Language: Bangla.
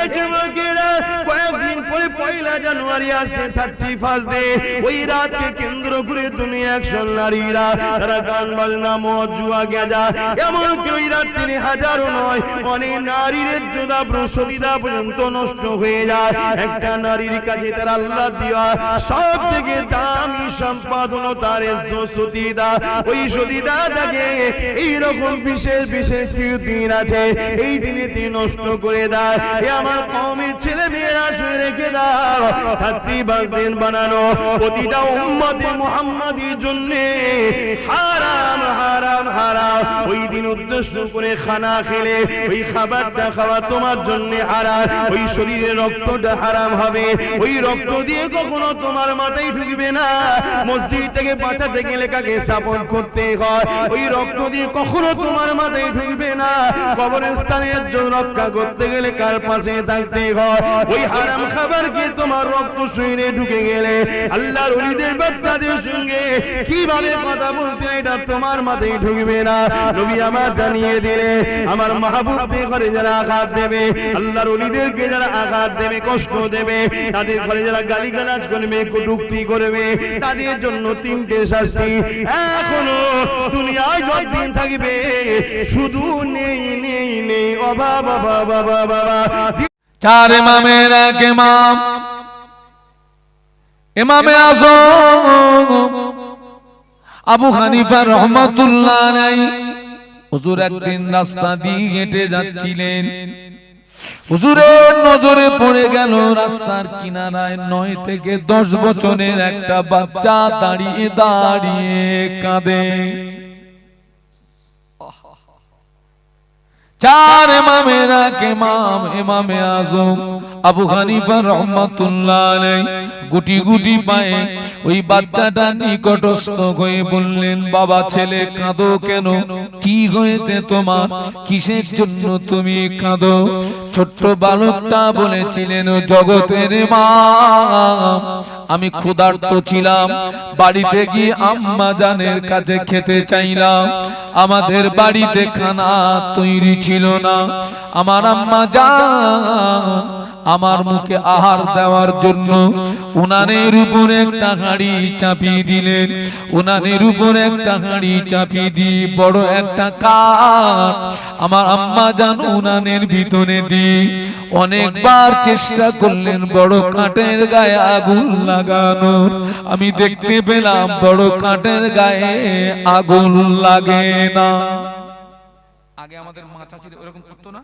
এই যুবকেরা কয়েকদিন পরে 1 জানুয়ারি আসছে 31 ডে, ওই রাতকে কেন্দ্র করে দুনিয়া একশন নারীরা তারা গান বাজনা মদ জুয়া গেজা এমনকি ওই রাত্রি হাজারো নয় অনেক নারীর ইজ্জত প্রসদিদা পর্যন্ত নষ্ট হয়ে যায়। একটা নারীর কাছে তার আল্লাহ দেওয়া সব থেকে দামি সম্পদ হলো তার ইজ্জত সতীদা। ওই সতীদা থাকে এইরকম বিশেষ বিশেষ দিন আছে, এই দিনে তিনি নষ্ট করে দেয়। এ আমার কওমের ছেলে মেয়েরা শুনে রেখে দাও, 31 দিন বানানো প্রতিটা উম্মতে মুহাম্মাদির জন্য হারাম হারাম হারাম। ওই দিন উদ্দেশ্য করে খানা খেলে ওই খাবারটা খাওয়া তোমার জন্য হারাম, ওই শরীরে রক্তটা হারাম হবে, ওই রক্ত দিয়ে কখনো তোমার মাথায় ঢুকবে না। মসজিদটাকে বাঁচাতে গেলে কাকে সাপোর্ট করতে হয়, ওই রক্ত দিয়ে কখনো তোমার মাথায় ঢুকবে না। কবরস্থানের জন্য রক্ষা করতে গেলে কার পাশে থাকতে হয়, ওই হারাম খাবারকে তোমার রক্ত শরীরে ঢুকে গেলে আল্লাহর ওলিদের বাচ্চাদের সঙ্গে কিভাবে কথা বলতে এটা তোমার মাথায় ঢুকবে না। নবী আমার জানিয়ে দিলে আমার মাহবুবদের ঘরে যারা আঘাত দেবে, আল্লাহর ওলিদেরকে যারা আঘাত দেবে কষ্ট দেবে, তাদের ঘরে যারা গালিগালাজ করবে কটূক্তি করবে তাদের জন্য 3টে শাস্তি এখনো দুনিয়ায় যতদিন থাকবে শুধু নেই নেই নেই অভাব অভাব অভাব অভাব। 4 ইমামের এক ইমাম ইমামে আযম আবু হানিফা রাহমাতুল্লাহ আলাইহি হুজুর একদিন রাস্তা দিয়ে হেঁটে যাচ্ছিলেন, হুজুরের নজরে পড়ে গেল রাস্তার কিনারায় 9 থেকে 10 বছরের একটা বাচ্চা দাঁড়িয়ে দাঁড়িয়ে কাঁদে। 4 ইমামের এক ইমাম ইমামে আযম আবু হানিফা রাহমাতুল্লাহ আলাইহি গুটি গুটি পায়ে ওই বাচ্চাটা নিকটস্থ হয়ে বললেন, বাবা ছেলে কাঁদো কেন, কি হয়েছে তোমার, কিসের জন্য তুমি কাঁদো? ছোট্ট বালকটা বলেছিলেন, জগতের ইমাম আমি ক্ষুধার্ত ছিলাম, বাড়িতে গিয়ে আম্মা জানের কাছে খেতে চাইলাম, আমাদের বাড়িতে খানা তৈরি ছিল না, আমার আম্মা জান আমার মুখে আহার দেওয়ার জন্য উনানের উপরে একটা হাঁড়ি চাপিয়ে দিলেন, উনানের উপরে একটা হাঁড়ি চাপিয়ে দিয়ে বড় একটা কাঠ আমার আম্মা জান উনানের ভিতরে দিয়ে অনেকবার চেষ্টা করলেন বড় কাঠের গায়ে আগুন লাগানোর, আমি দেখতে পেলাম বড় কাঠের গায়ে আগুন লাগে না। আগে আমাদের মা চাচিরা এরকম করতো না?